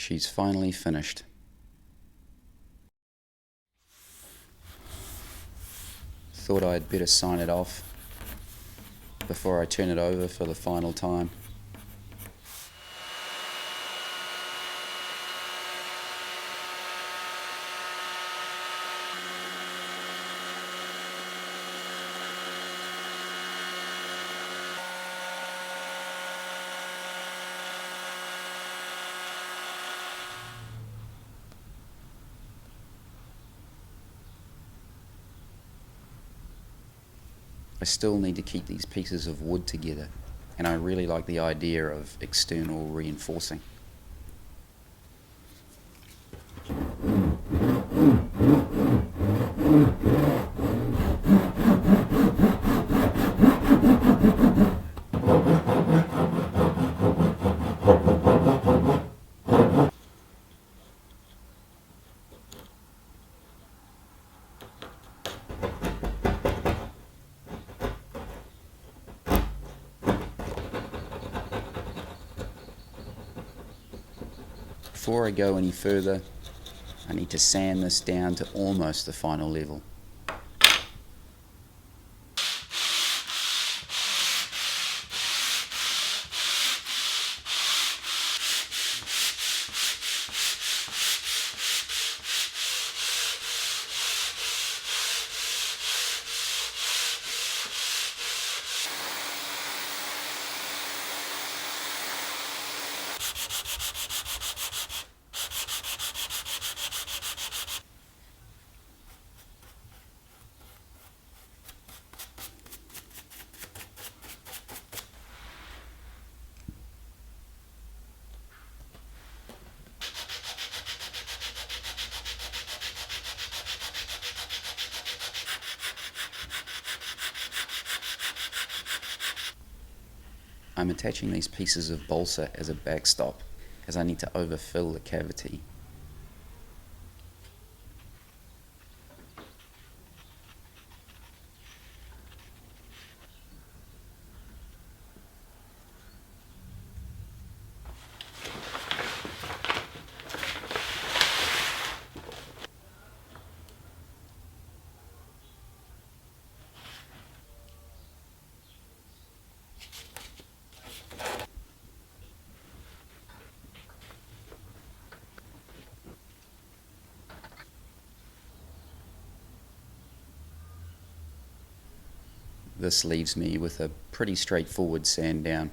She's finally finished. Thought I'd better sign it off before I turn it over for the final time. I still need to keep these pieces of wood together, and I really like the idea of external reinforcing. Before I go any further, I need to sand this down to almost the final level. I'm attaching these pieces of balsa as a backstop, as I need to overfill the cavity. This leaves me with a pretty straightforward sand down.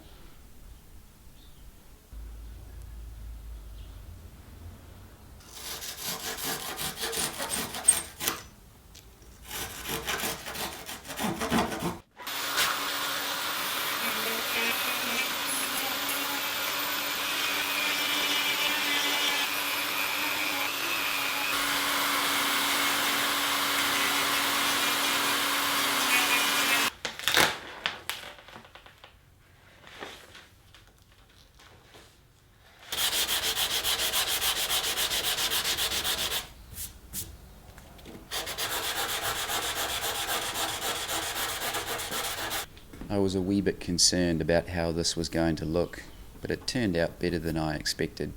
I was a wee bit concerned about how this was going to look, but it turned out better than I expected.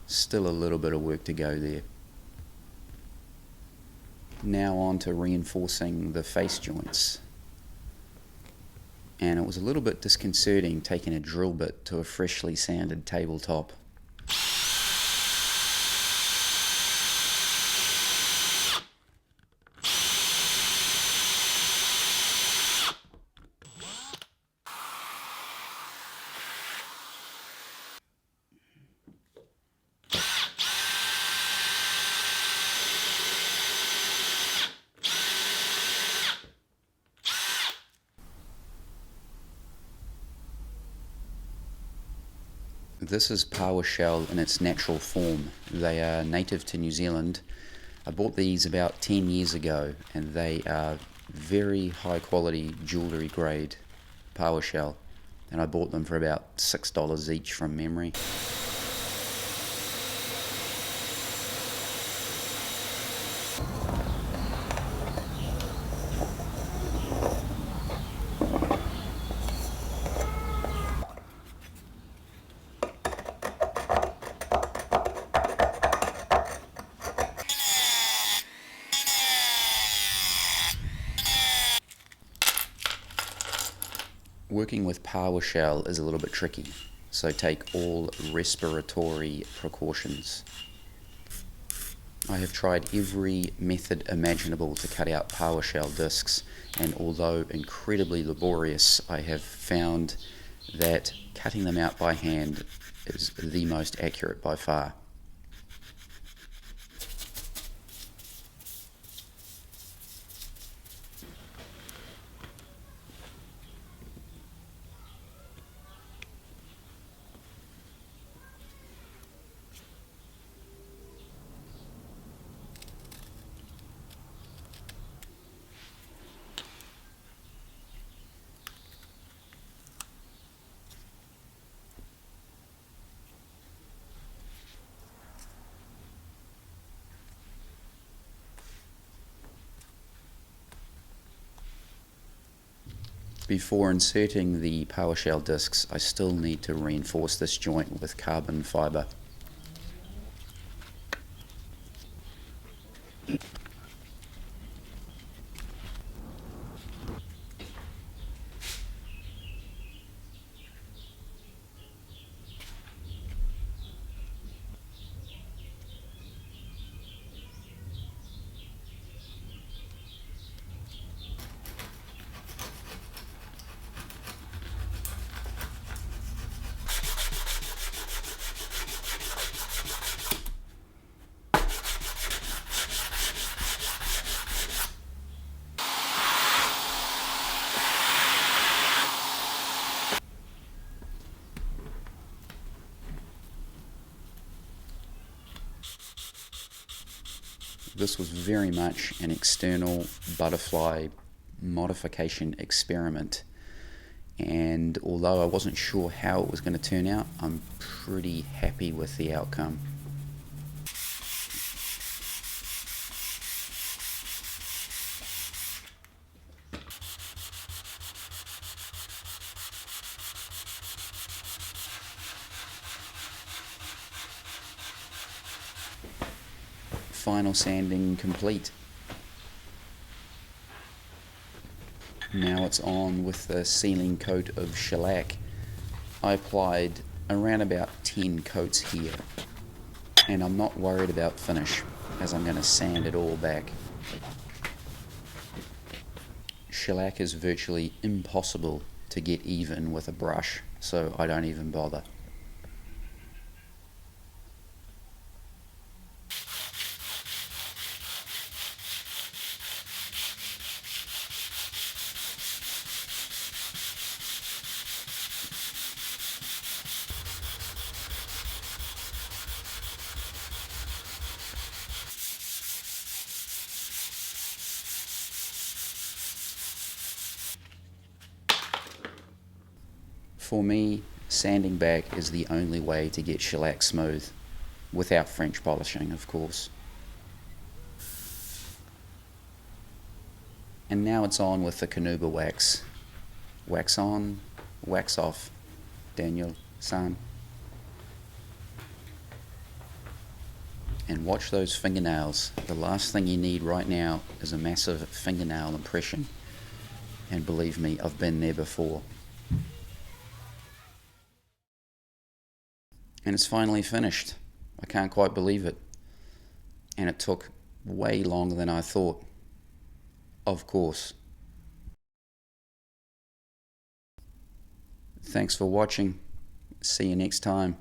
Still a little bit of work to go there. Now on to reinforcing the face joints. And it was a little bit disconcerting taking a drill bit to a freshly sanded tabletop. This is PowerShell in its natural form. They are native to New Zealand. I bought these about 10 years ago, and they are very high quality jewellery grade PowerShell, and I bought them for about $6 each from memory. Working with PowerShell is a little bit tricky, so take all respiratory precautions. I have tried every method imaginable to cut out PowerShell discs, and although incredibly laborious, I have found that cutting them out by hand is the most accurate by far. Before inserting the PowerShell discs, I still need to reinforce this joint with carbon fiber. This was very much an external butterfly modification experiment, and although I wasn't sure how it was going to turn out, I'm pretty happy with the outcome. Final sanding complete. Now it's on with the sealing coat of shellac. I applied around about 10 coats here, and I'm not worried about finish as I'm going to sand it all back. Shellac is virtually impossible to get even with a brush, so I don't even bother. For me, sanding back is the only way to get shellac smooth, without French polishing, of course. And now it's on with the Canuba wax. Wax on, wax off, Daniel-san. And watch those fingernails. The last thing you need right now is a massive fingernail impression. And believe me, I've been there before. And it's finally finished. I can't quite believe it. And it took way longer than I thought. Of course. Thanks for watching. See you next time.